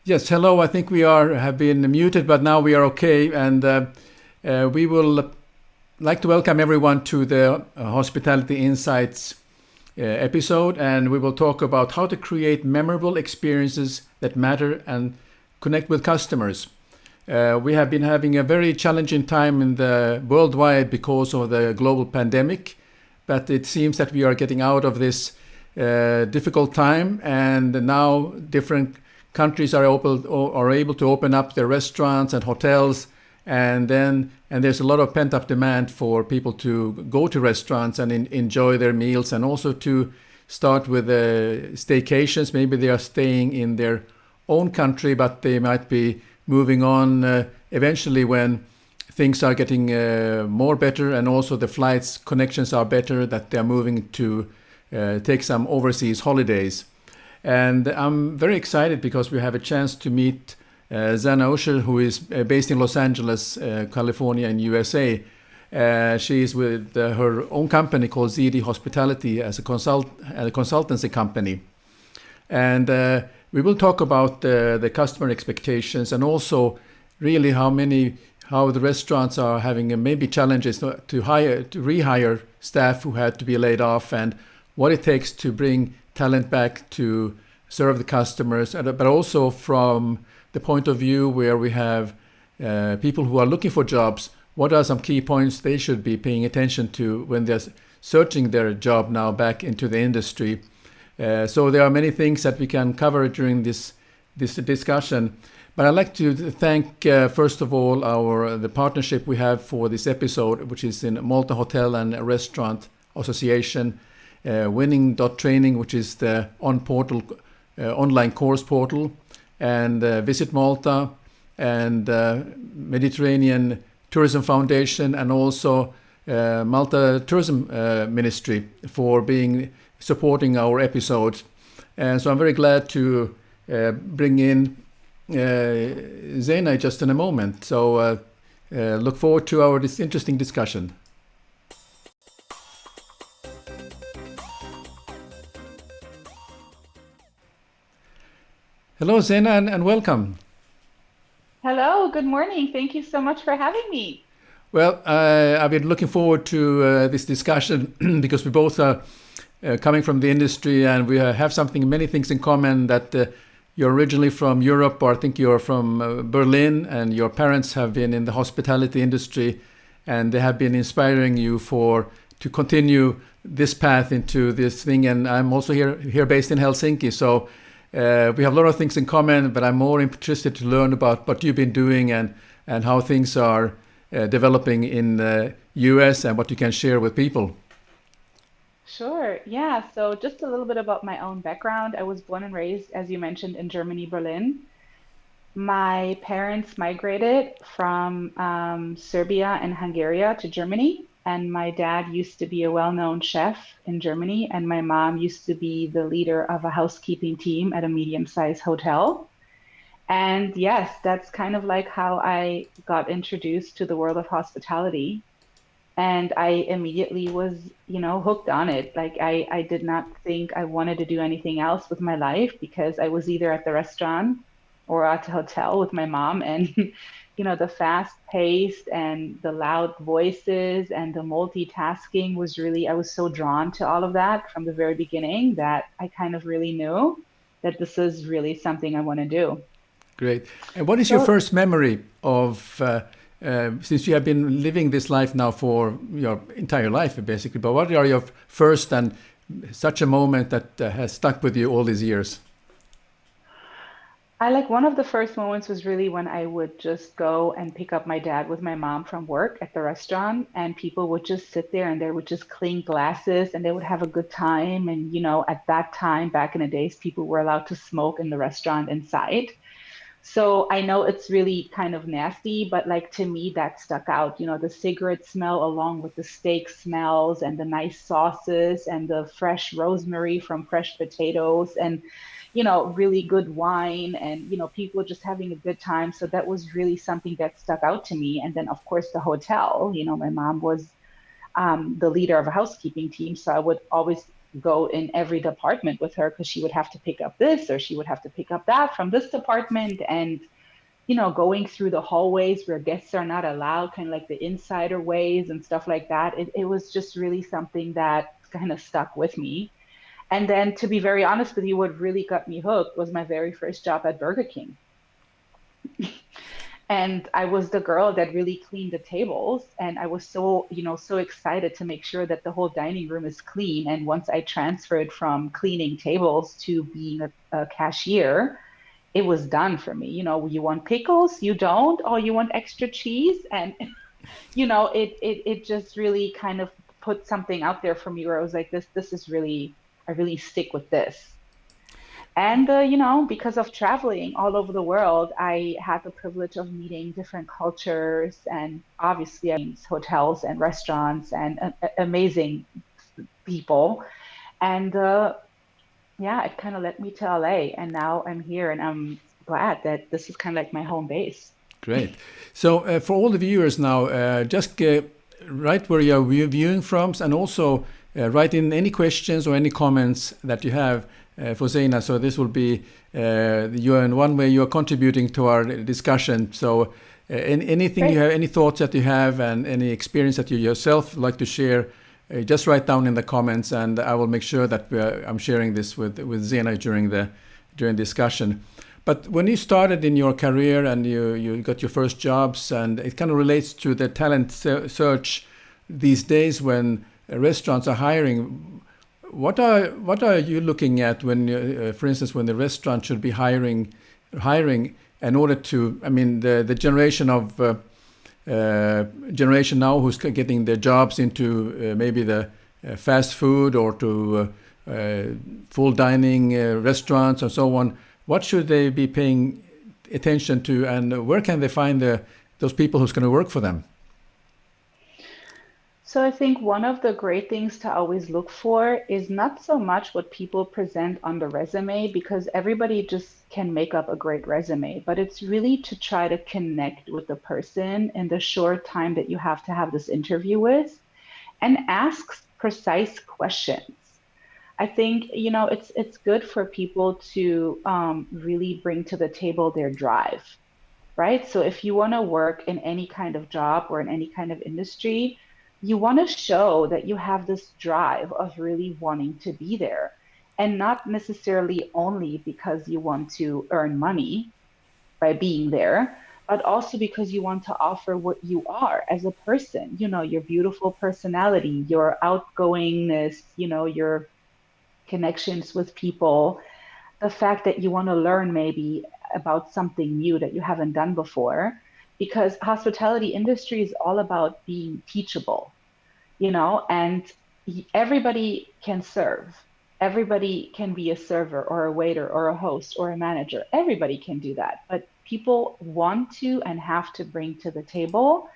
Yes, hello. I think we have been muted, but now we are okay, and we will like to welcome everyone to the Hospitality Insights episode, and we will talk about how to create memorable experiences that matter and connect with customers. We have been having a very challenging time in the worldwide because of the global pandemic, but it seems that we are getting out of this difficult time, and now different countries are able to open up their restaurants and hotels, and there's a lot of pent up demand for people to go to restaurants and enjoy their meals, and also to start with staycations. Maybe they are staying in their own country, but they might be moving on eventually when things are getting more better, and also the flights connections are better, that they're moving to take some overseas holidays. And I'm very excited because we have a chance to meet Zana Usher, who is based in Los Angeles, California, in USA. She is with her own company called ZD Hospitality as a consultancy company. And we will talk about the customer expectations, and also really how the restaurants are having maybe challenges to rehire staff who had to be laid off, and what it takes to bring talent back to serve the customers, but also from the point of view where we have people who are looking for jobs. What are some key points they should be paying attention to when they're searching their job now back into the industry? So there are many things that we can cover during this discussion. But I'd like to thank, first of all, the partnership we have for this episode, which is in Malta Hotel and Restaurant Association, Winning.training, which is the online course portal, and Visit Malta, and Mediterranean Tourism Foundation, and also Malta Tourism Ministry for supporting our episodes. And so I'm very glad to bring in Zana just in a moment. So look forward to this interesting discussion. Hello, Zana, and welcome. Hello, good morning. Thank you so much for having me. Well, I've been looking forward to this discussion because we both are coming from the industry, and we have many things in common. That you're originally from Europe, or I think you're from Berlin, and your parents have been in the hospitality industry, and they have been inspiring you to continue this path into this thing. And I'm also here based in Helsinki, so we have a lot of things in common, but I'm more interested to learn about what you've been doing, and how things are developing in the US, and what you can share with people. Sure. Yeah. So, just a little bit about my own background. I was born and raised, as you mentioned, in Germany, Berlin. My parents migrated from Serbia and Hungary to Germany. And my dad used to be a well-known chef in Germany, and my mom used to be the leader of a housekeeping team at a medium-sized hotel. And yes, that's kind of like how I got introduced to the world of hospitality. And I immediately was, hooked on it. Like I did not think I wanted to do anything else with my life, because I was either at the restaurant or at the hotel with my mom. And, the fast paced and the loud voices and the multitasking I was so drawn to all of that from the very beginning, that I kind of really knew that this is really something I want to do. Great. And what is your So first memory of, since you have been living this life now for your entire life, basically, but what are your first and such a moment that has stuck with you all these years? I like one of the first moments was really when I would just go and pick up my dad with my mom from work at the restaurant, and people would just sit there and they would just clink glasses and they would have a good time. And, at that time, back in the days, people were allowed to smoke in the restaurant inside. So I know it's really kind of nasty, but like to me, that stuck out. The cigarette smell along with the steak smells and the nice sauces and the fresh rosemary from fresh potatoes and, really good wine and, people just having a good time. So that was really something that stuck out to me. And then, of course, the hotel, my mom was the leader of a housekeeping team. So I would always go in every department with her because she would have to pick up this or she would have to pick up that from this department. And going through the hallways where guests are not allowed, kind of like the insider ways and stuff like that. It was just really something that kind of stuck with me. And then, to be very honest with you, what really got me hooked was my very first job at Burger King. And I was the girl that really cleaned the tables. And I was so excited to make sure that the whole dining room is clean. And once I transferred from cleaning tables to being a cashier, it was done for me. You want pickles? You don't? Oh, you want extra cheese? And it just really kind of put something out there for me where I was like, this is really, I really stick with this. And because of traveling all over the world, I had the privilege of meeting different cultures, and obviously, I mean, hotels and restaurants and amazing people. And yeah, it kind of led me to LA, and now I'm here, and I'm glad that this is kind of like my home base. Great. So for all the viewers now, just write where you're viewing from, and also write in any questions or any comments that you have for Zana. So this will be you in one way you are contributing to our discussion. So anything you Great. have, any thoughts that you have, and any experience that you yourself like to share, just write down in the comments, and I will make sure that I'm sharing this with Zana during discussion. But when you started in your career and you got your first jobs, and it kind of relates to the talent search these days when restaurants are hiring, what are you looking at when, for instance, when the restaurant should be hiring in order to, I mean, the generation of generation now who's getting their jobs into maybe the fast food or to full dining restaurants and so on. What should they be paying attention to, and where can they find those people who's going to work for them? So I think one of the great things to always look for is not so much what people present on the resume, because everybody just can make up a great resume, but it's really to try to connect with the person in the short time that you have this interview with, and ask precise questions. I think, it's good for people to really bring to the table their drive, right? So if you want to work in any kind of job or in any kind of industry, you want to show that you have this drive of really wanting to be there, and not necessarily only because you want to earn money by being there, but also because you want to offer what you are as a person, your beautiful personality, your outgoingness, your connections with people, the fact that you want to learn maybe about something new that you haven't done before, because hospitality industry is all about being teachable, and everybody can serve. Everybody can be a server or a waiter or a host or a manager. Everybody can do that. But people want to and have to bring to the table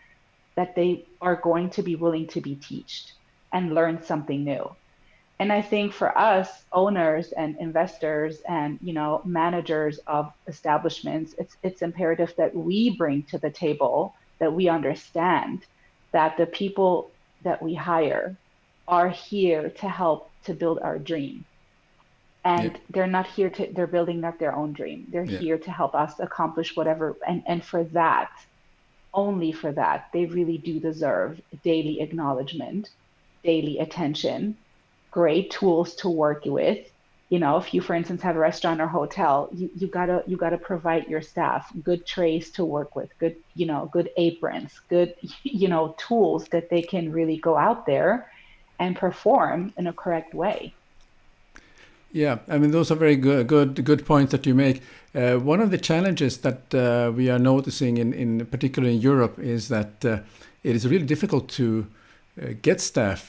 that they are going to be willing to be taught and learn something new. And I think for us owners and investors and managers of establishments, it's imperative that we bring to the table that we understand that the people that we hire are here to help to build our dream. Yeah. And they're building not their own dream. They're Yeah. here to help us accomplish whatever. And for that, only for that, they really do deserve daily acknowledgement, daily attention, great tools to work with. If you, for instance, have a restaurant or hotel, you gotta provide your staff good trays to work with, good aprons, good, tools that they can really go out there and perform in a correct way. Yeah, I mean those are very good points that you make. One of the challenges that we are noticing in particularly in Europe is that it is really difficult to get staff,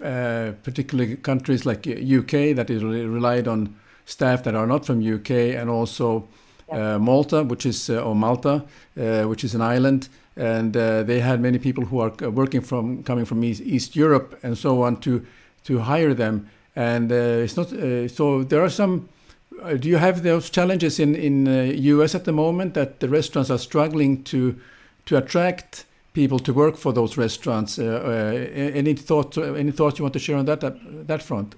particularly countries like UK that is relied on staff that are not from UK, and also Yep. Malta, which is or Malta, which is an island, and they had many people who are coming from East Europe and so on to hire them, and it's not so there are some. Do you have those challenges in US at the moment that the restaurants are struggling to attract people to work for those restaurants? Any thoughts you want to share on that front?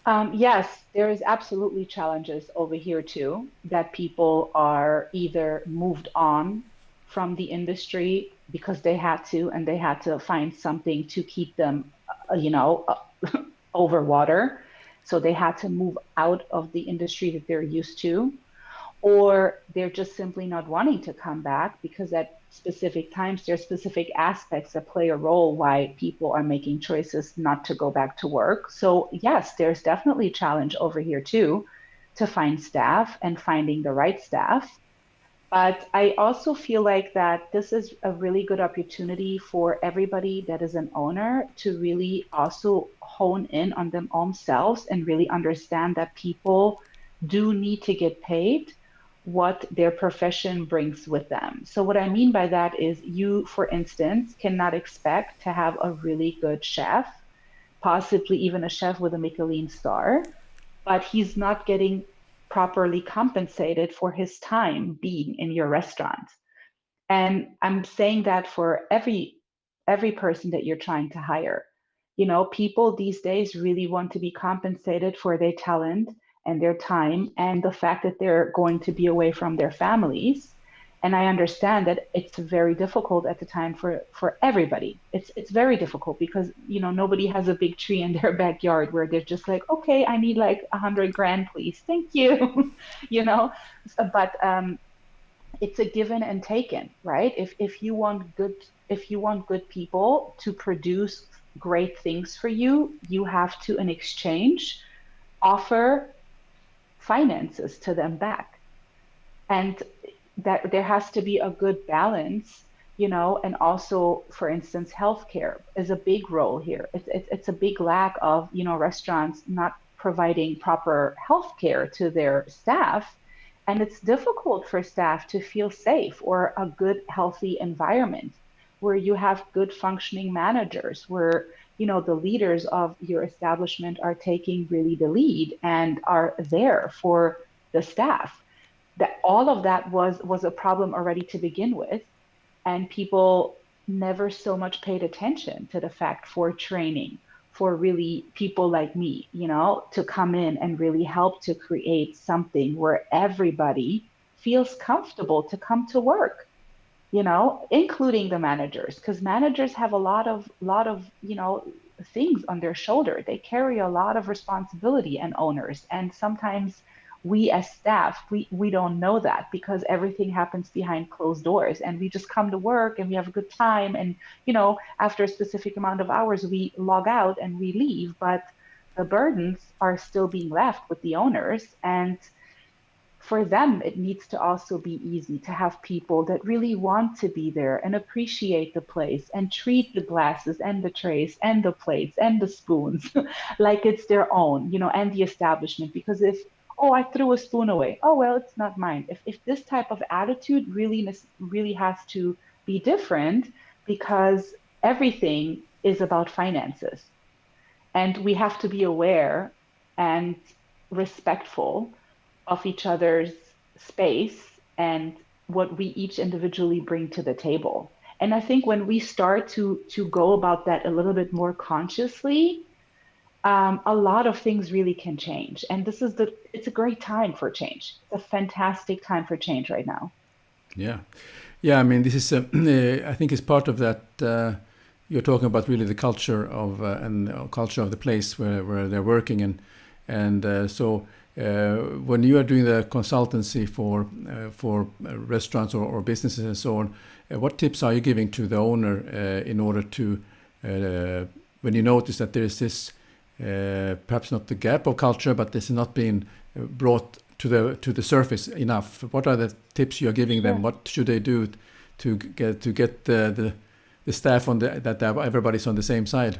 Yes, there is absolutely challenges over here too, that people are either moved on from the industry because they had to, and they had to find something to keep them, over water. So they had to move out of the industry that they're used to, or they're just simply not wanting to come back because at specific times there's specific aspects that play a role why people are making choices not to go back to work. So yes, there's definitely a challenge over here too to find staff and finding the right staff. But I also feel like that this is a really good opportunity for everybody that is an owner to really also hone in on them own selves and really understand that people do need to get paid what their profession brings with them. So what I mean by that is you, for instance, cannot expect to have a really good chef, possibly even a chef with a Michelin star, but he's not getting properly compensated for his time being in your restaurant. And I'm saying that for every person that you're trying to hire. You know, people these days really want to be compensated for their talent and their time and the fact that they're going to be away from their families. And I understand that it's very difficult at the time for everybody. It's very difficult because nobody has a big tree in their backyard where they're just like, okay, I need like 100 grand, please, thank you, you know. But it's a given and taken, right? If you want good people to produce great things for you, you have to, in exchange, offer finances to them back. And that there has to be a good balance, and also, for instance, healthcare is a big role here. It's a big lack of, restaurants not providing proper healthcare to their staff. And it's difficult for staff to feel safe or a good, healthy environment where you have good functioning managers, where, the leaders of your establishment are taking really the lead and are there for the staff. That all of that was a problem already to begin with, and people never so much paid attention to the fact for training for really people like me, to come in and really help to create something where everybody feels comfortable to come to work, including the managers, because managers have a lot of things on their shoulder. They carry a lot of responsibility, and owners, and sometimes we as staff, we don't know that because everything happens behind closed doors, and we just come to work and we have a good time, and after a specific amount of hours we log out and we leave, but the burdens are still being left with the owners. And for them, it needs to also be easy to have people that really want to be there and appreciate the place and treat the glasses and the trays and the plates and the spoons like it's their own, and the establishment. Because if, oh, I threw a spoon away, oh, well, it's not mine. If this type of attitude really has to be different, because everything is about finances, and we have to be aware and respectful of each other's space and what we each individually bring to the table. And I think when we start to go about that a little bit more consciously, a lot of things really can change. And it's a great time for change. It's a fantastic time for change right now. Yeah, yeah. I mean, this is I think it's part of that. You're talking about really the culture of and culture of the place where they're working, and so when you are doing the consultancy for restaurants or businesses and so on, what tips are you giving to the owner in order to when you notice that there is this perhaps not the gap of culture, but this is not being brought to the surface enough? What are the tips you're giving them? Sure. What should they do to get the staff on that everybody's on the same side?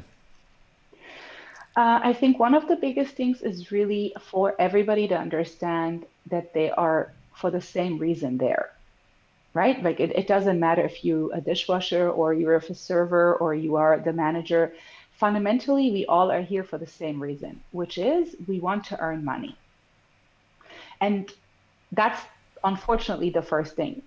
I think one of the biggest things is really for everybody to understand that they are for the same reason there, right? Like it doesn't matter if you a dishwasher or you're a server or you are the manager. Fundamentally, we all are here for the same reason, which is we want to earn money. And that's unfortunately the first thing.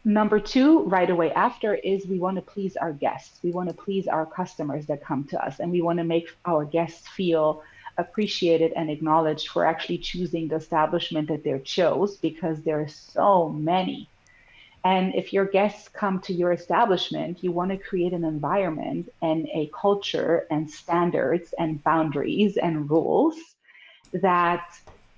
Number two, right away after, is we want to please our guests. We want to please our customers that come to us, and we want to make our guests feel appreciated and acknowledged for actually choosing the establishment that they chose, because there are so many. And if your guests come to your establishment, you want to create an environment and a culture and standards and boundaries and rules that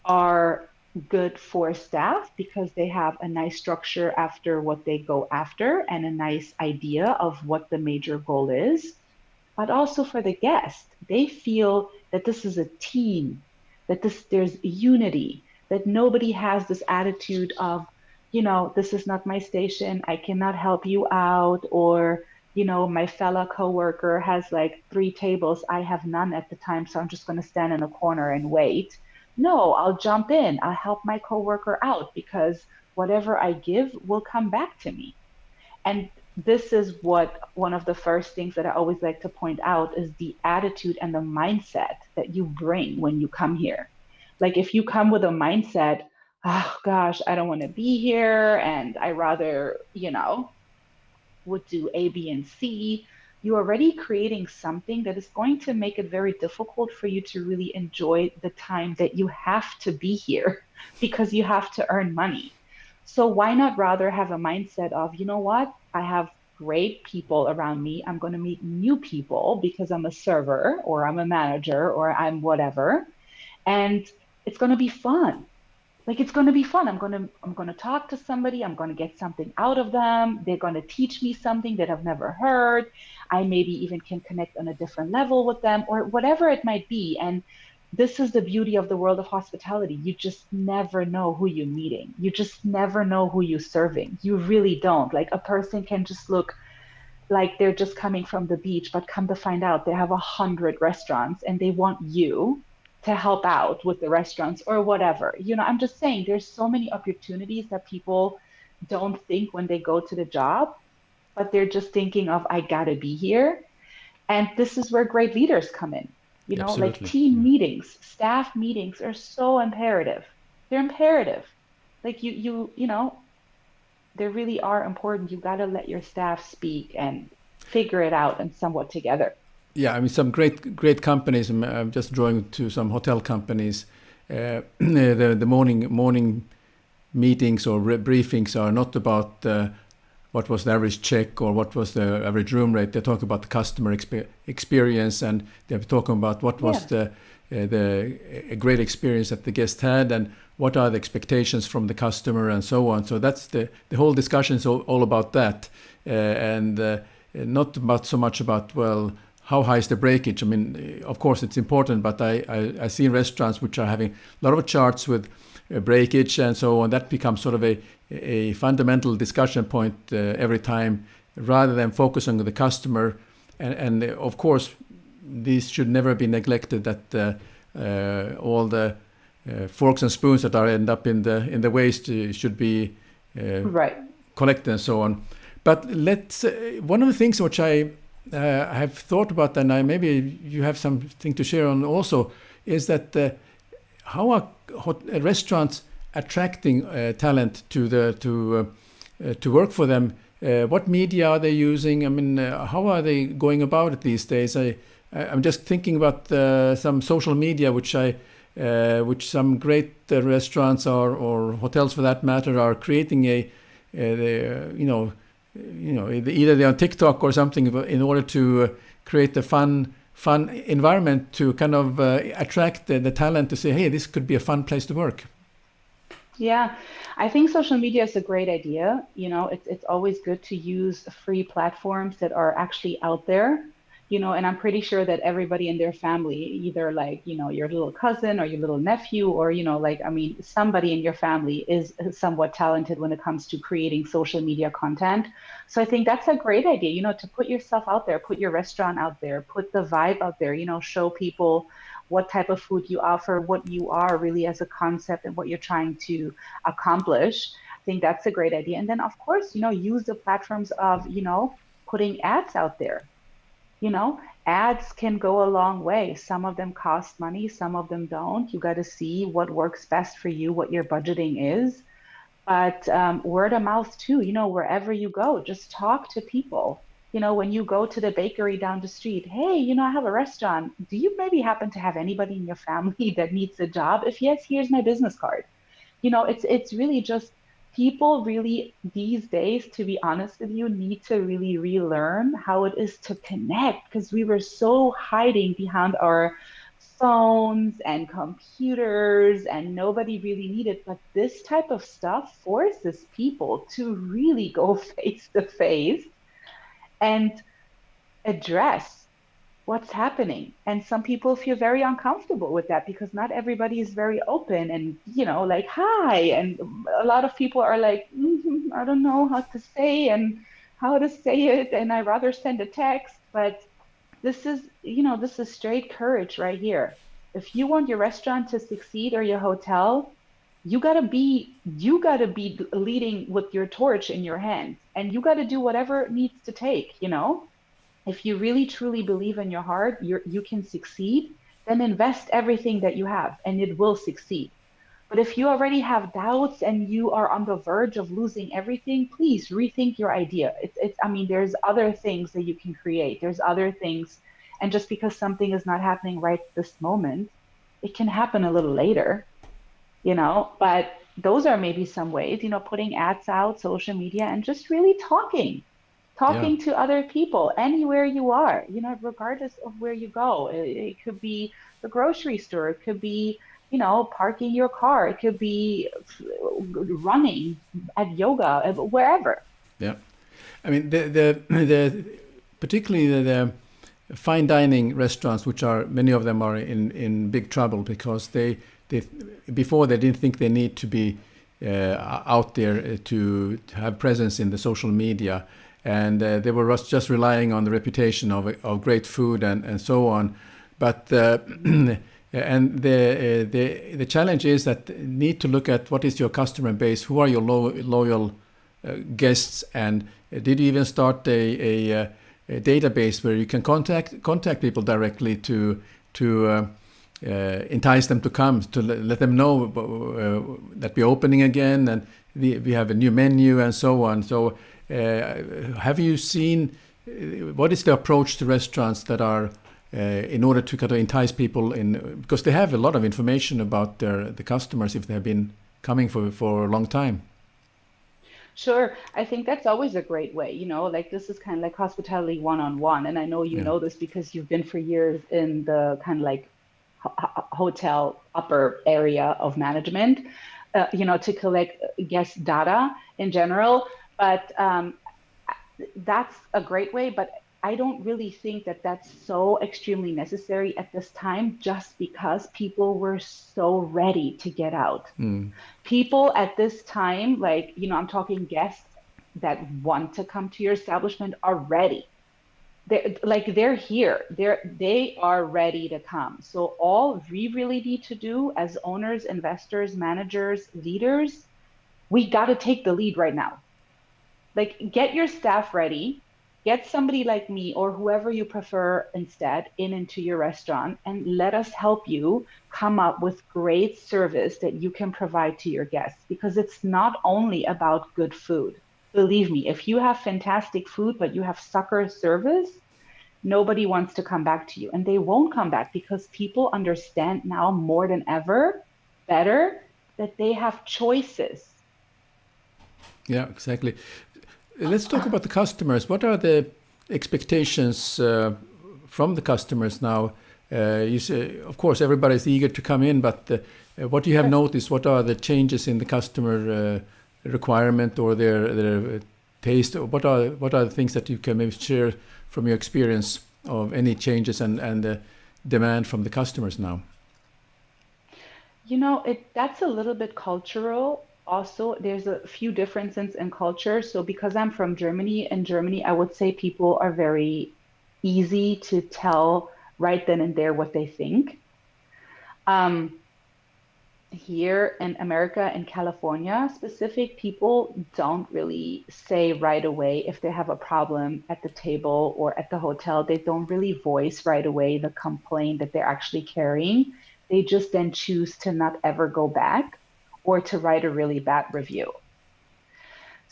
are good for staff, because they have a nice structure after what they go after and a nice idea of what the major goal is. But also for the guest, they feel that this is a team, that there's unity, that nobody has this attitude of, this is not my station, I cannot help you out, or, my fellow coworker has like three tables, I have none at the time, so I'm just going to stand in a corner and wait. No, I'll jump in, I'll help my coworker out, because whatever I give will come back to me. And this is what one of the first things that I always like to point out is the attitude and the mindset that you bring when you come here. Like if you come with a mindset, oh gosh, I don't want to be here and I rather, would do A, B, and C, you're already creating something that is going to make it very difficult for you to really enjoy the time that you have to be here because you have to earn money. So why not rather have a mindset of, you know what? I have great people around me. I'm going to meet new people because I'm a server or I'm a manager or I'm whatever. And it's going to be fun. Like it's going to be fun. I'm going to talk to somebody. I'm going to get something out of them. They're going to teach me something that I've never heard. I maybe even can connect on a different level with them or whatever it might be. And this is the beauty of the world of hospitality. You just never know who you're meeting. You just never know who you're serving. You really don't. Like a person can just look like they're just coming from the beach, but come to find out they have 100 restaurants and they want you to help out with the restaurants or whatever. I'm just saying there's so many opportunities that people don't think when they go to the job, but they're just thinking of, I gotta be here. And this is where great leaders come in. Like Absolutely. team Yeah. meetings, staff meetings are so imperative. They're imperative. Like they really are important. You got to let your staff speak and figure it out and somewhat together. Yeah, I mean, some great companies. I'm just drawing to some hotel companies. The morning meetings or briefings are not about what was the average check or what was the average room rate. They talk about the customer experience, and they're talking about what was Yeah. the a great experience that the guest had, and what are the expectations from the customer, and so on. So that's the whole discussion is all about that, and not about so much about, well, how high is the breakage. I mean, of course it's important, but I see restaurants which are having a lot of charts with breakage and so on. That becomes sort of a fundamental discussion point every time, rather than focusing on the customer. And of course, these should never be neglected. That all the forks and spoons that are end up in the waste should be uh, Right. collected and so on. But let's one of the things which I have thought about, and maybe you have something to share on also, is that how are restaurants attracting talent to work for them? What media are they using? I mean, how are they going about it these days? I'm just thinking about some social media, which some great restaurants or hotels, for that matter, are creating either they're on TikTok or something in order to create a fun environment to kind of attract the talent to say, hey, this could be a fun place to work. Yeah, I think social media is a great idea. It's always good to use free platforms that are actually out there. And I'm pretty sure that everybody in their family, either like, your little cousin or your little nephew, or, like, I mean, somebody in your family is somewhat talented when it comes to creating social media content. So I think that's a great idea, to put yourself out there, put your restaurant out there, put the vibe out there, show people what type of food you offer, what you are really as a concept and what you're trying to accomplish. I think that's a great idea. And then, of course, use the platforms of, putting ads out there. You know, ads can go a long way. Some of them cost money, some of them don't. You got to see what works best for you, what your budgeting is. But word of mouth too, wherever you go, just talk to people. When you go to the bakery down the street, hey, I have a restaurant. Do you maybe happen to have anybody in your family that needs a job? If yes, here's my business card. It's really just people really these days, to be honest with you, need to really relearn how it is to connect because we were so hiding behind our phones and computers and nobody really needed. But this type of stuff forces people to really go face to face and address what's happening. And some people feel very uncomfortable with that because not everybody is very open and, like, hi. And a lot of people are like, I don't know how to say and how to say it. And I rather send a text. But this is straight courage right here. If you want your restaurant to succeed or your hotel, you gotta be leading with your torch in your hands and you gotta do whatever it needs to take. If you really truly believe in your heart you can succeed, then invest everything that you have and it will succeed. But if you already have doubts and you are on the verge of losing everything, please rethink your idea. I mean, there's other things that you can create. There's other things. And just because something is not happening right this moment, it can happen a little later. But those are maybe some ways, putting ads out, social media, and just really talking Yeah. talking to other people anywhere you are, regardless of where you go. It could be the grocery store, it could be, parking your car, it could be running at yoga, wherever. Yeah. I mean, the particularly the fine dining restaurants, which are many of them are in big trouble because they before they didn't think they need to be out there to have presence in the social media, and they were just relying on the reputation of great food and so on. But and the challenge is that you need to look at what is your customer base, who are your loyal guests, and did you even start a database where you can contact people directly to entice them to come, to let them know that we're opening again and we have a new menu and so on. So have you seen what is the approach to restaurants that are in order to kind of entice people in, because they have a lot of information about the customers if they have been coming for a long time. Sure. I think that's always a great way, like this is kind of like hospitality one-on-one. And I know you Yeah. know this because you've been for years in the kind of like hotel upper area of management, to collect guest data in general. But that's a great way. But I don't really think that that's so extremely necessary at this time, just because people were so ready to get out. Mm. People at this time, like, I'm talking guests that want to come to your establishment are ready. They're here. They are ready to come. So all we really need to do as owners, investors, managers, leaders, we got to take the lead right now. Like, get your staff ready, get somebody like me or whoever you prefer instead into your restaurant, and let us help you come up with great service that you can provide to your guests, because it's not only about good food. Believe me, if you have fantastic food but you have sucker service, nobody wants to come back to you, and they won't come back because people understand now more than ever better that they have choices. Yeah, exactly. Let's talk about the customers. What are the expectations from the customers now? You say, of course, everybody's eager to come in, but what you have Sure. noticed, what are the changes in the customer requirement or their taste? What are the things that you can maybe share from your experience of any changes and demand from the customers now? That's a little bit cultural. Also, there's a few differences in culture. So because I'm from Germany, in Germany, I would say people are very easy to tell right then and there what they think. Um, Here in America, in California specific, people don't really say right away if they have a problem at the table or at the hotel. They don't really voice right away the complaint that they're actually carrying. They just then choose to not ever go back or to write a really bad review.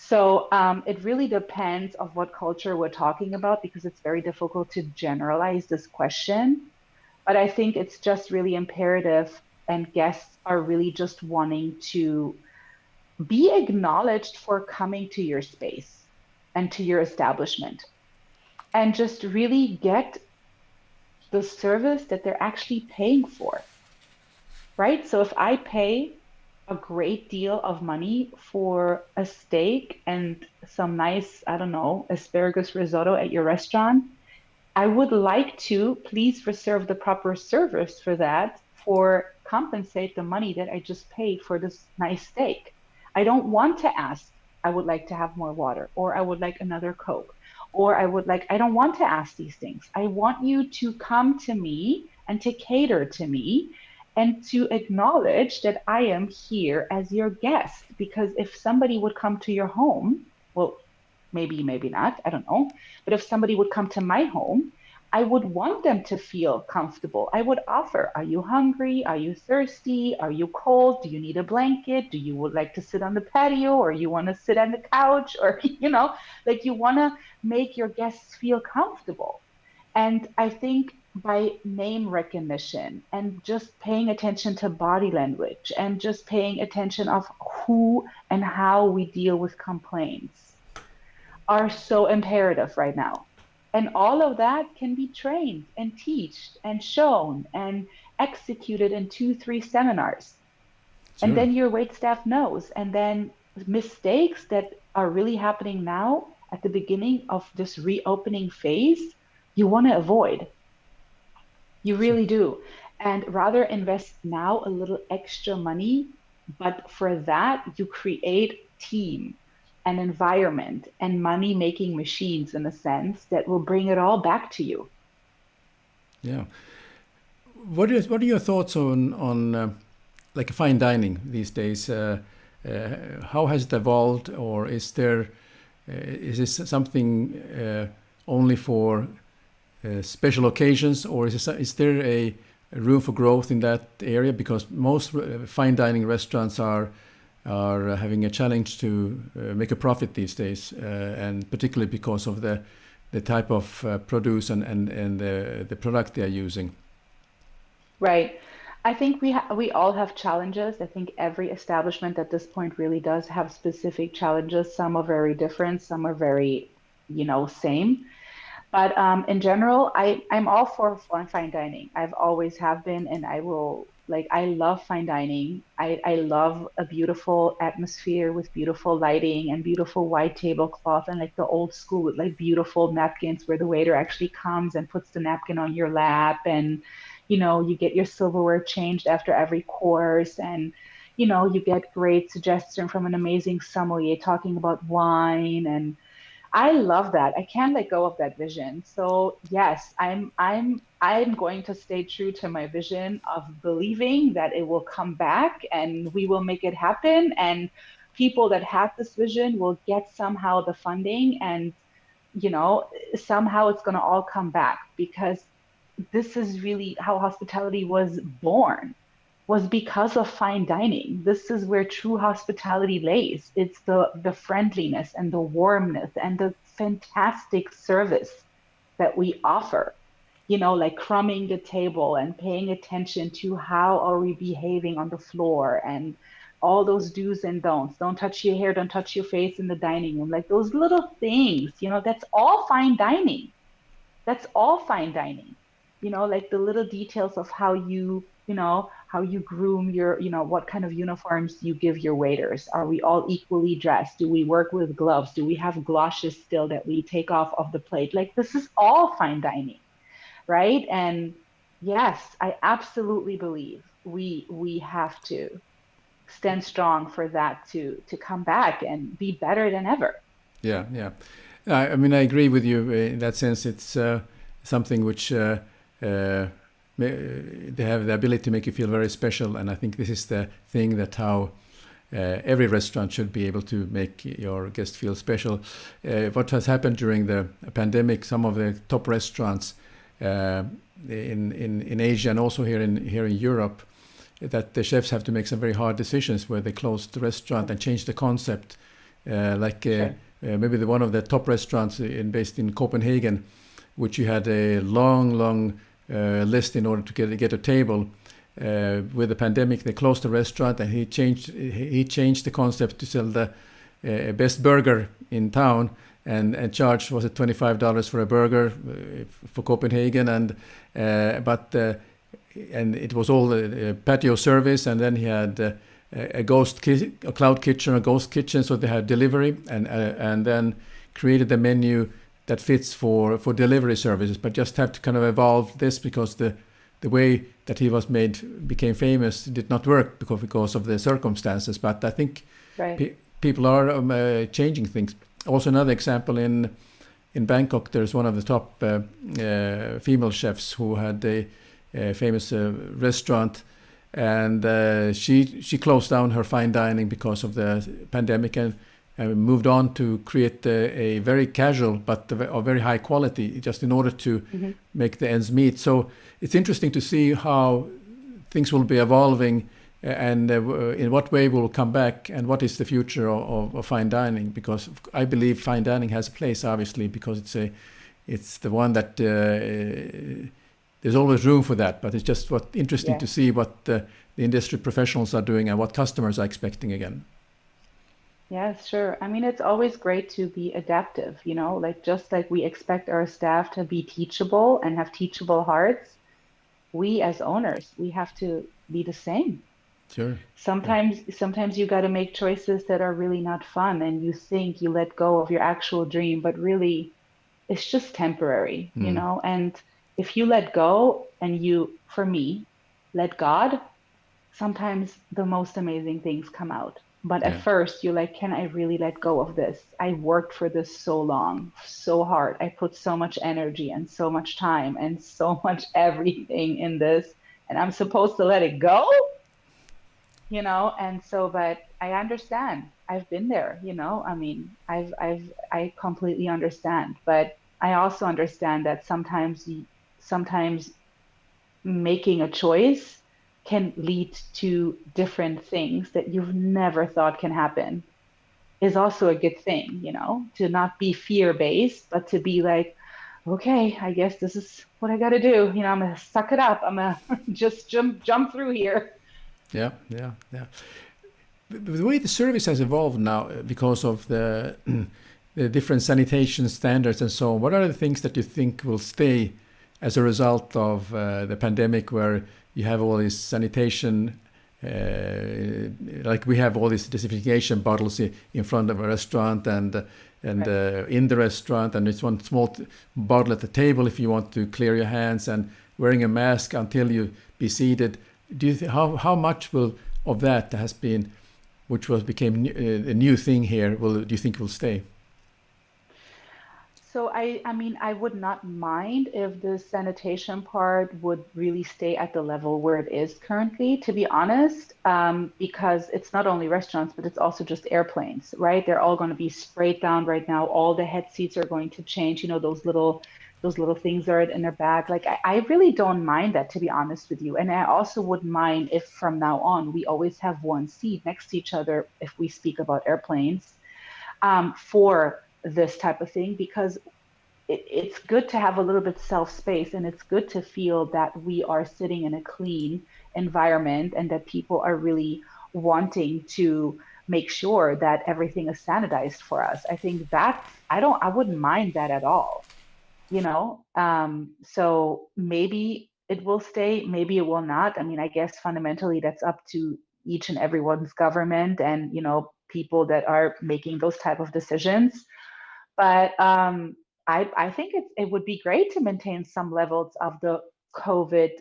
So it really depends of what culture we're talking about because it's very difficult to generalize this question. But I think it's just really imperative, and guests are really just wanting to be acknowledged for coming to your space and to your establishment and just really get the service that they're actually paying for, right? So if I pay a great deal of money for a steak and some nice, I don't know, asparagus risotto at your restaurant, I would like to please reserve the proper service for that for compensate the money that I just paid for this nice steak. I don't want to ask, I would like to have more water, or I would like another Coke, or I don't want to ask these things. I want you to come to me and to cater to me and to acknowledge that I am here as your guest. Because if somebody would come to your home, well, maybe, maybe not, I don't know. But if somebody would come to my home, I would want them to feel comfortable. I would offer, are you hungry? Are you thirsty? Are you cold? Do you need a blanket? Do you would like to sit on the patio or you want to sit on the couch or, like you want to make your guests feel comfortable. And I think by name recognition and just paying attention to body language and just paying attention of who and how we deal with complaints are so imperative right now. And all of that can be trained and taught and shown and executed in 2, 3 seminars. And Sure. then your wait staff knows. And then mistakes that are really happening now at the beginning of this reopening phase, you want to avoid. You Sure. really do. And rather invest now a little extra money, but for that, you create team and environment and money making machines in a sense that will bring it all back to you. Yeah. What are your thoughts on like fine dining these days? How has it evolved, or is this something only for special occasions, or is there a room for growth in that area? Because most fine dining restaurants are having a challenge to make a profit these days, and particularly because of the type of produce and the product they are using. Right. I think we all have challenges. I think every establishment at this point really does have specific challenges. Some are very different, some are very, same. But in general, I'm all for fine dining. I've always have been, and I will like. I love fine dining. I love a beautiful atmosphere with beautiful lighting and beautiful white tablecloth and like the old school with like beautiful napkins where the waiter actually comes and puts the napkin on your lap and you get your silverware changed after every course and you get great suggestion from an amazing sommelier talking about wine and I love that. I can't let go of that vision. So yes, I'm going to stay true to my vision of believing that it will come back and we will make it happen. And people that have this vision will get somehow the funding and you know, somehow it's going to all come back because this is really how hospitality was born was because of fine dining. This is where true hospitality lays. It's the friendliness and the warmness and the fantastic service that we offer. Like crumbing the table and paying attention to how are we behaving on the floor and all those do's and don'ts. Don't touch your hair, don't touch your face in the dining room. Like those little things, that's all fine dining. That's all fine dining. Like the little details of how you groom what kind of uniforms you give your waiters. Are we all equally dressed? Do we work with gloves? Do we have galoshes still that we take off of the plate? Like this is all fine dining, right? And yes, I absolutely believe we have to stand strong for that to come back and be better than ever. Yeah, yeah. I mean, I agree with you in that sense. It's something which they have the ability to make you feel very special, and I think this is the thing that how every restaurant should be able to make your guests feel special. What has happened during the pandemic? Some of the top restaurants in Asia and also here in Europe, that the chefs have to make some very hard decisions where they close the restaurant and change the concept like Sure. maybe one of the top restaurants based in Copenhagen, which you had a long list in order to get a table. With the pandemic, they closed the restaurant, and he changed the concept to sell the best burger in town, and charged, was it $25 for a burger for Copenhagen, and it was all patio service, and then he had a cloud kitchen, a ghost kitchen, so they had delivery, and then created the menu that fits for delivery services, but just have to kind of evolve this, because the way that he became famous did not work because of the circumstances. But I think Right. people are changing things. Also, another example in Bangkok, there's one of the top female chefs who had a famous restaurant, and she closed down her fine dining because of the pandemic, and moved on to create a very casual but of very high quality, just in order to Hmm. make the ends meet. So it's interesting to see how things will be evolving, and in what way will come back, and what is the future of fine dining, because I believe fine dining has a place, obviously, because it's the one that there's always room for that, but it's just interesting Yeah. to see what the industry professionals are doing and what customers are expecting again. Yes, sure. I mean, it's always great to be adaptive, like just like we expect our staff to be teachable and have teachable hearts, we as owners, we have to be the same. Sure. Yeah. Sometimes you got to make choices that are really not fun, and you think you let go of your actual dream, but really it's just temporary, Mm. And if you let go and for me, let God, sometimes the most amazing things come out. But at Yeah. first, you're like, can I really let go of this? I worked for this so long, so hard. I put so much energy and so much time and so much everything in this, and I'm supposed to let it go? And so, but I understand. I've been there, I mean, I completely understand. But I also understand that sometimes making a choice can lead to different things that you've never thought can happen is also a good thing, to not be fear-based, but to be like, okay, I guess this is what I got to do. I'm gonna suck it up. I'm gonna just jump through here. Yeah. Yeah. Yeah. The way the service has evolved now, because of the different sanitation standards and so on, what are the things that you think will stay as a result of the pandemic, where you have all these sanitation, like we have all these disinfection bottles in front of a restaurant, and Right. in the restaurant, and it's one small bottle at the table if you want to clear your hands, and wearing a mask until you be seated. How much will of that has been, which became a new thing here, do you think will stay? So I mean, I would not mind if the sanitation part would really stay at the level where it is currently, to be honest, because it's not only restaurants, but it's also just airplanes, right? They're all going to be sprayed down right now. All the head seats are going to change, those little things are in their bag. Like I really don't mind that, to be honest with you. And I also wouldn't mind if from now on we always have one seat next to each other if we speak about airplanes, for this type of thing, because it's good to have a little bit self space, and it's good to feel that we are sitting in a clean environment, and that people are really wanting to make sure that everything is sanitized for us. I think I wouldn't mind that at all, so maybe it will stay, maybe it will not. I mean, I guess fundamentally that's up to each and everyone's government, and people that are making those type of decisions. But I think it would be great to maintain some levels of the COVID,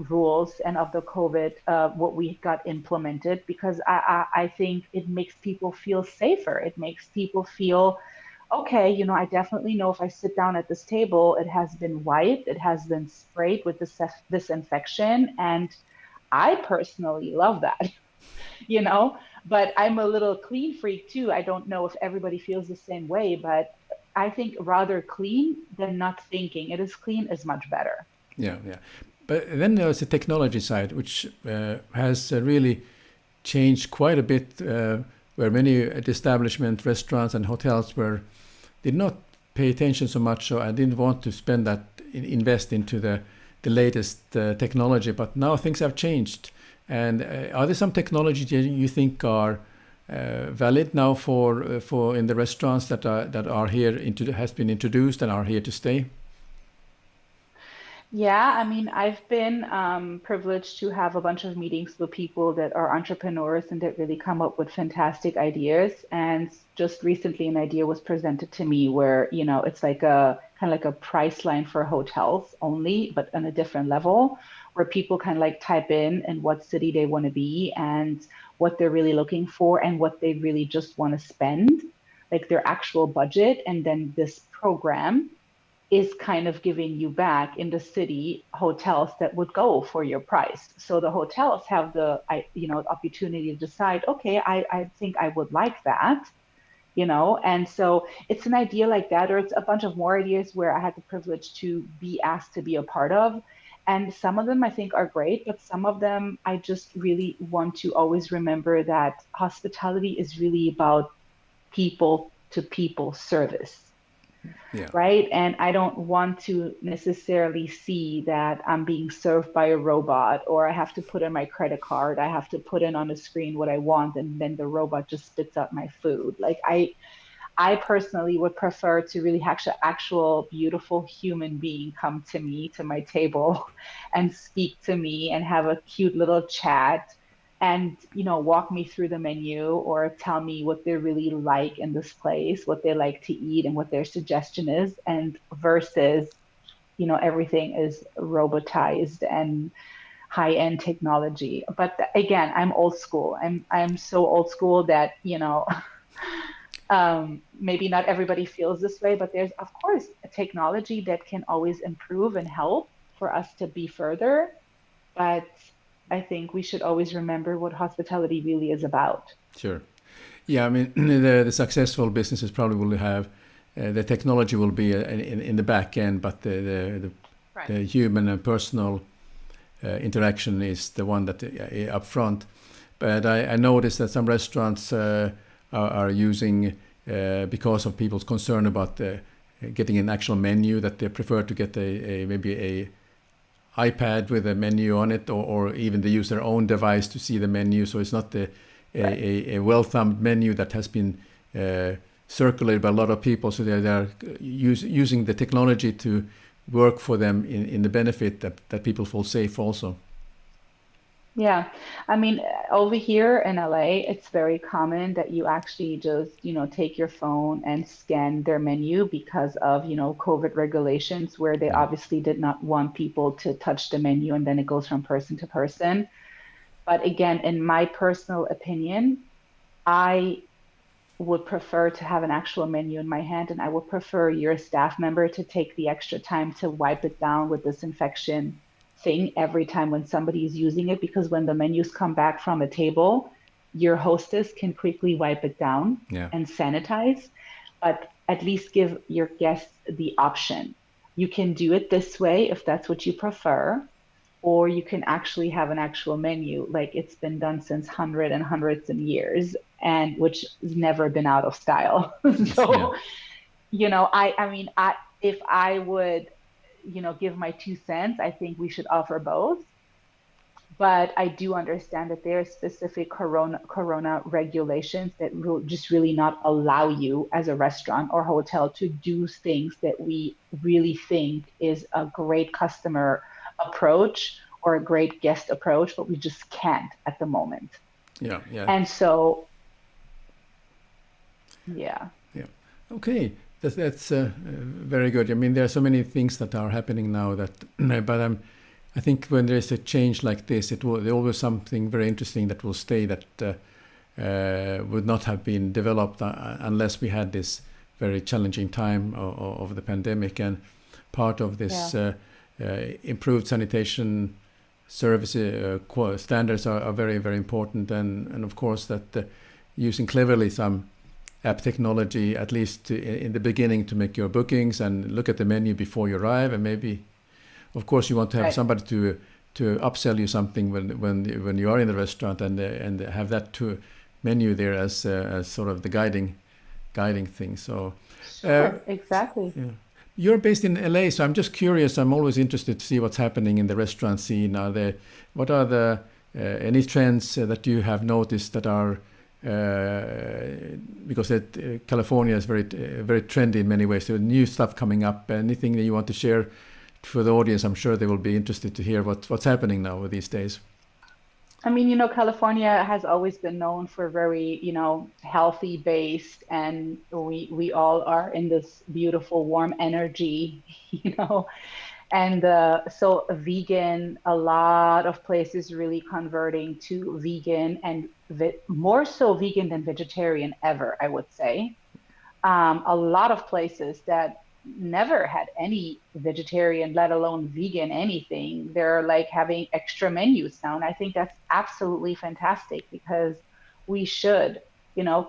rules, and of the COVID, what we got implemented, because I think it makes people feel safer. It makes people feel, okay, I definitely know if I sit down at this table, it has been wiped, it has been sprayed with disinfection, and I personally love that. you know, but I'm a little clean freak too. I don't know if everybody feels the same way, but I think rather clean than not thinking it is clean is much better. Yeah, yeah. But then there's the technology side, which has really changed quite a bit where many establishments, restaurants, and hotels did not pay attention so much. So I didn't want to spend that invest into the latest technology. But now things have changed. And are there some technologies that you think are valid now for in the restaurants that are here has been introduced and are here to stay? Yeah, I mean, I've been privileged to have a bunch of meetings with people that are entrepreneurs and that really come up with fantastic ideas. And just recently, an idea was presented to me where, it's like a kind of like a price line for hotels only, but on a different level, where people kind of like type in what city they want to be and what they're really looking for and what they really just want to spend, like their actual budget. And then this program is kind of giving you back in the city hotels that would go for your price. So the hotels have opportunity to decide, okay, I think I would like that, and so it's an idea like that, or it's a bunch of more ideas where I had the privilege to be asked to be a part of. And some of them I think are great, but some of them I just really want to always remember that hospitality is really about people to people service, Yeah. right? And I don't want to necessarily see that I'm being served by a robot or I have to put in my credit card, I have to put in on a screen what I want, and then the robot just spits out my food. Like I personally would prefer to really have an actual beautiful human being come to me, to my table, and speak to me and have a cute little chat and, walk me through the menu or tell me what they really like in this place, what they like to eat and what their suggestion is, and versus, everything is robotized and high-end technology. But again, I'm old school. I'm so old school that, maybe not everybody feels this way, but there's, of course, a technology that can always improve and help for us to be further. But I think we should always remember what hospitality really is about. Sure. Yeah, I mean, the successful businesses probably will have the technology will be in the back end, but Right. the human and personal interaction is the one that up front. But I noticed that some restaurants are using, because of people's concern about getting an actual menu, that they prefer to get maybe a iPad with a menu on it, or even they use their own device to see the menu. So it's not a well-thumbed menu that has been circulated by a lot of people. So they're using the technology to work for them in the benefit that people feel safe also. Yeah. I mean, over here in LA, it's very common that you actually just, take your phone and scan their menu because of, COVID regulations where they Yeah. obviously did not want people to touch the menu and then it goes from person to person. But again, in my personal opinion, I would prefer to have an actual menu in my hand, and I would prefer your staff member to take the extra time to wipe it down with disinfection thing every time when somebody is using it, because when the menus come back from a table, your hostess can quickly wipe it down Yeah. and sanitize, but at least give your guests the option. You can do it this way if that's what you prefer, or you can actually have an actual menu like it's been done since hundreds and hundreds of years, and which has never been out of style. Yeah. So, I mean, if I would, give my 2 cents, I think we should offer both. But I do understand that there are specific corona regulations that will just really not allow you as a restaurant or hotel to do things that we really think is a great customer approach or a great guest approach, but we just can't at the moment. Yeah. Yeah. And so, yeah. Yeah. Okay. That's very good. I mean, there are so many things that are happening now that, but I think when there's a change like this, there always something very interesting that will stay that would not have been developed unless we had this very challenging time of the pandemic. And part of this Yeah. improved sanitation service standards are very, very important. And of course that using cleverly some app technology, at least in the beginning, to make your bookings and look at the menu before you arrive, and maybe, of course, you want to have Right. somebody to upsell you something when you are in the restaurant, and have that menu there as sort of the guiding thing. So uh, Sure, exactly. yeah. You're based in LA, so I'm just curious. I'm always interested to see what's happening in the restaurant scene. What are the any trends that you have noticed that are because California is very trendy in many ways. So new stuff coming up. Anything that you want to share for the audience? I'm sure they will be interested to hear what's happening now these days. I mean, California has always been known for very, healthy based, and we all are in this beautiful warm energy, you know. And so vegan, a lot of places really converting to vegan and more so vegan than vegetarian ever, I would say. A lot of places that never had any vegetarian, let alone vegan anything, they're like having extra menus now. And I think that's absolutely fantastic because we should,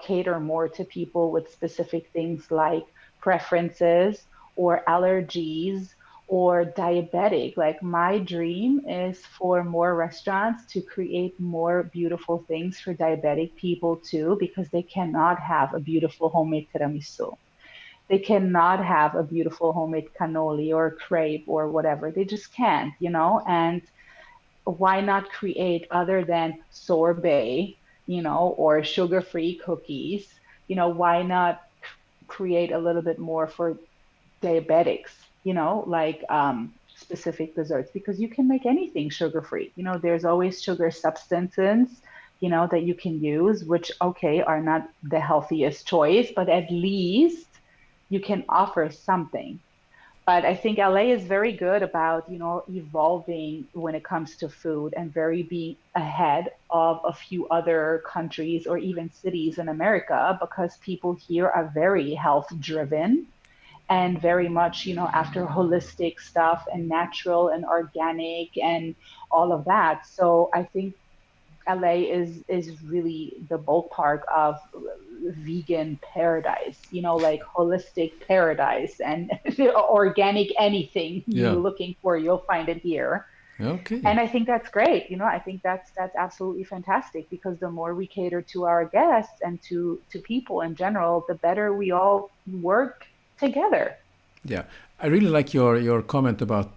cater more to people with specific things like preferences or allergies or diabetic. Like my dream is for more restaurants to create more beautiful things for diabetic people too, because they cannot have a beautiful homemade tiramisu. They cannot have a beautiful homemade cannoli or crepe or whatever. They just can't, And why not create other than sorbet, or sugar-free cookies? Why not create a little bit more for diabetics, like specific desserts, because you can make anything sugar free. There's always sugar substances, that you can use, which, okay, are not the healthiest choice, but at least you can offer something. But I think LA is very good about, evolving when it comes to food and very being ahead of a few other countries or even cities in America because people here are very health driven and very much, after holistic stuff and natural and organic and all of that. So I think LA is really the ballpark of vegan paradise, like holistic paradise and organic anything Yeah. you're looking for, you'll find it here. Okay. And I think that's great. I think that's absolutely fantastic because the more we cater to our guests and to people in general, the better we all work together. Yeah, I really like your comment about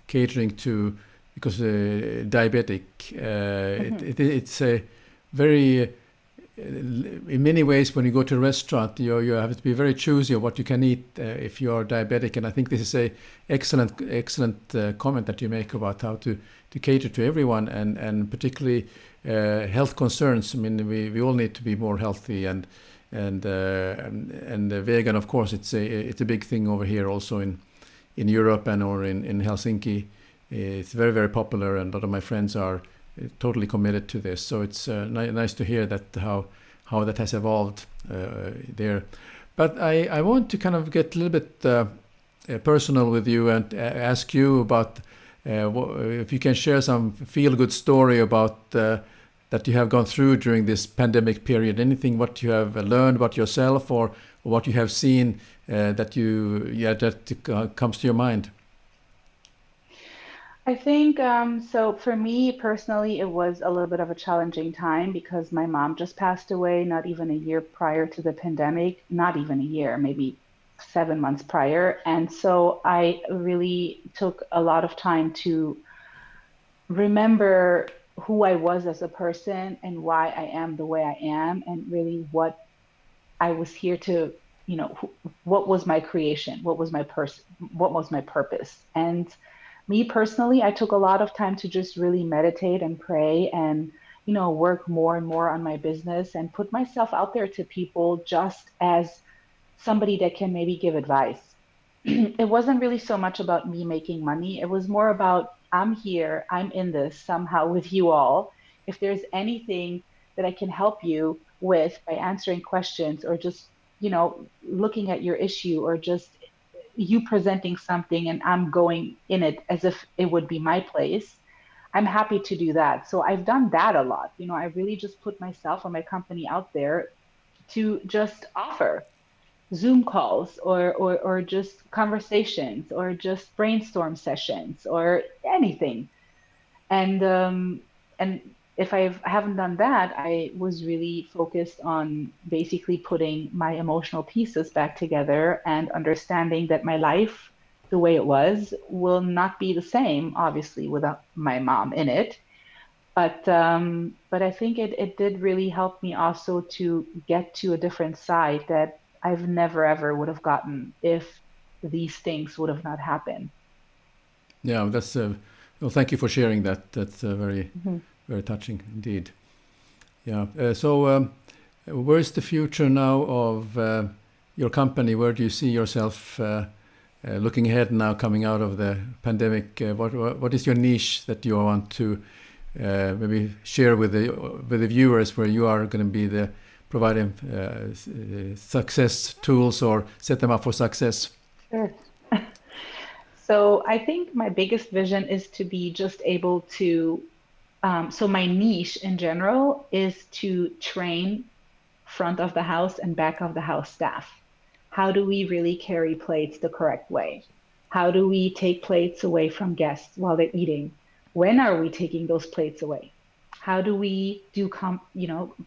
catering to because diabetic. Hmm. It's a very in many ways when you go to a restaurant you have to be very choosy of what you can eat if you are diabetic, and I think this is a excellent comment that you make about how to cater to everyone and particularly health concerns. I mean we all need to be more healthy and vegan, of course, it's a big thing over here also in Europe and or in Helsinki. It's very popular, and a lot of my friends are totally committed to this. So it's nice to hear that how that has evolved there. But I want to kind of get a little bit personal with you and ask you about if you can share some feel good story about that you have gone through during this pandemic period. Anything what you have learned about yourself or what you have seen that comes to your mind. I think so for me personally, it was a little bit of a challenging time because my mom just passed away not even a year prior to the pandemic, not even a year, maybe 7 months prior. And so I really took a lot of time to remember who I was as a person and why I am the way I am, and really what I was here to, what was my creation, what was my purpose. And me personally, I took a lot of time to just really meditate and pray and, work more and more on my business and put myself out there to people just as somebody that can maybe give advice. It wasn't really so much about me making money. It was more about I'm here, I'm in this somehow with you all. If there's anything that I can help you with by answering questions or just, looking at your issue or just you presenting something and I'm going in it as if it would be my place, I'm happy to do that. So I've done that a lot. I really just put myself or my company out there to just offer Zoom calls or just conversations or just brainstorm sessions or anything. And if I haven't done that, I was really focused on basically putting my emotional pieces back together and understanding that my life, the way it was, will not be the same, obviously, without my mom in it. But I think it did really help me also to get to a different side that I've never ever would have gotten if these things would have not happened. Yeah, that's well. Thank you for sharing that. That's very Mhm. very touching indeed. Yeah. Where's the future now of your company? Where do you see yourself looking ahead now, coming out of the pandemic? What is your niche that you want to maybe share with the viewers, where you are going to be the providing success tools or set them up for success? Sure. So I think my biggest vision is to be just able to, so my niche in general is to train front of the house and back of the house staff. How do we really carry plates the correct way? How do we take plates away from guests while they're eating? When are we taking those plates away? How do we do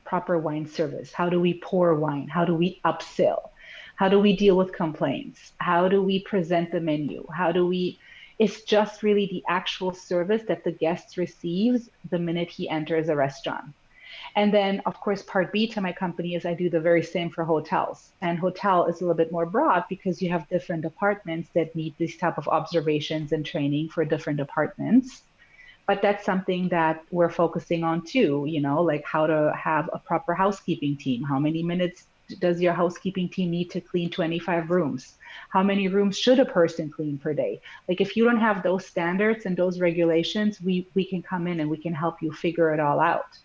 proper wine service? How do we pour wine? How do we upsell? How do we deal with complaints? How do we present the menu? It's just really the actual service that the guest receives the minute he enters a restaurant. And then, of course, part B to my company is I do the very same for hotels. And hotel is a little bit more broad because you have different departments that need these type of observations and training for different departments. But that's something that we're focusing on too, like how to have a proper housekeeping team. How many minutes does your housekeeping team need to clean 25 rooms? How many rooms should a person clean per day? Like if you don't have those standards and those regulations, we can come in and we can help you figure it all out.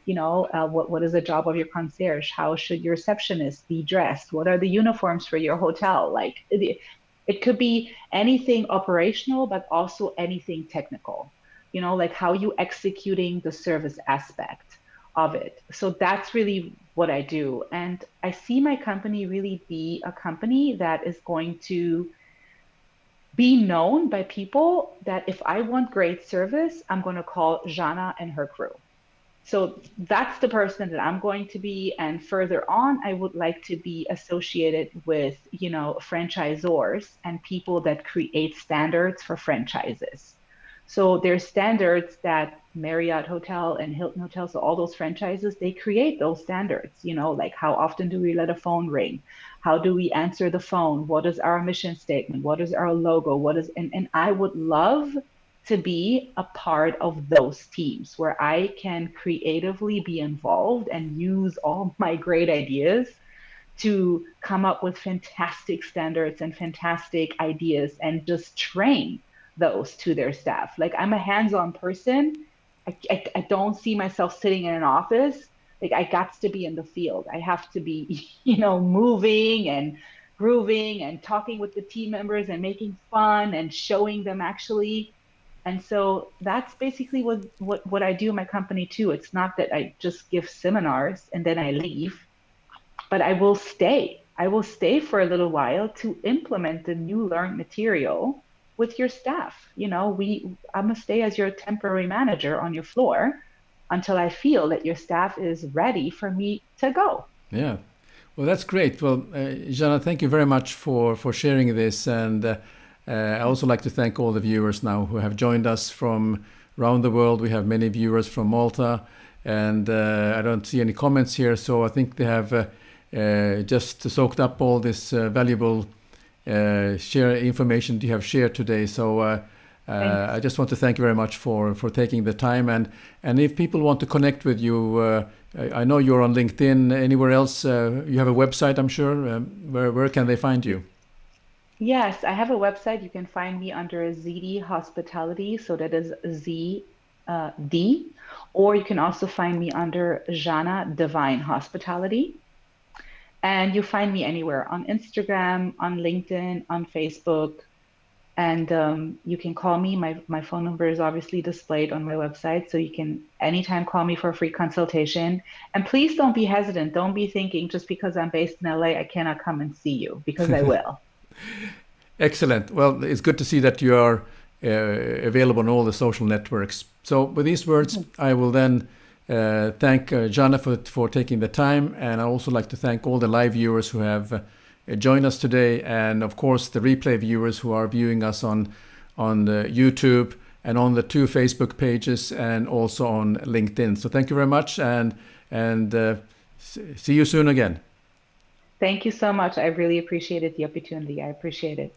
What is the job of your concierge? How should your receptionist be dressed? What are the uniforms for your hotel? Like it could be anything operational, but also anything technical, like how you executing the service aspect of it. So that's really what I do. And I see my company really be a company that is going to be known by people that if I want great service, I'm going to call Jana and her crew. So that's the person that I'm going to be. And further on, I would like to be associated with, franchisors and people that create standards for franchises. So there's standards that Marriott Hotel and Hilton Hotel, so all those franchises, they create those standards, like how often do we let a phone ring? How do we answer the phone? What is our mission statement? What is our logo? And I would love to be a part of those teams where I can creatively be involved and use all my great ideas to come up with fantastic standards and fantastic ideas and just train those to their staff. Like I'm a hands-on person. I don't see myself sitting in an office. Like I got to be in the field. I have to be, moving and grooving and talking with the team members and making fun and showing them actually. And so that's basically what I do in my company too. It's not that I just give seminars and then I leave, but I will stay. I will stay for a little while to implement the new learned material with your staff. I'm gonna stay as your temporary manager on your floor until I feel that your staff is ready for me to go. Yeah. Well, that's great. Well, Jana, thank you very much for sharing this. And I also like to thank all the viewers now who have joined us from around the world. We have many viewers from Malta, and I don't see any comments here. So I think they have just soaked up all this valuable share information you have shared today. So Thanks. I just want to thank you very much for taking the time. And if people want to connect with you, I know you're on LinkedIn. Anywhere else? You have a website, I'm sure. Where can they find you? Yes, I have a website. You can find me under ZD Hospitality. So that is Z D. Or you can also find me under Jana Divine Hospitality. And you find me anywhere on Instagram, on LinkedIn, on Facebook. And you can call me. My phone number is obviously displayed on my website. So you can anytime call me for a free consultation. And please don't be hesitant. Don't be thinking just because I'm based in LA, I cannot come and see you because I will. Excellent. Well, it's good to see that you are available on all the social networks. So with these words, I will then thank Jana for taking the time, and I also like to thank all the live viewers who have joined us today, and of course the replay viewers who are viewing us on the YouTube and on the 2 Facebook pages and also on LinkedIn. So thank you very much, and see you soon again. Thank you so much. I really appreciated the opportunity. I appreciate it.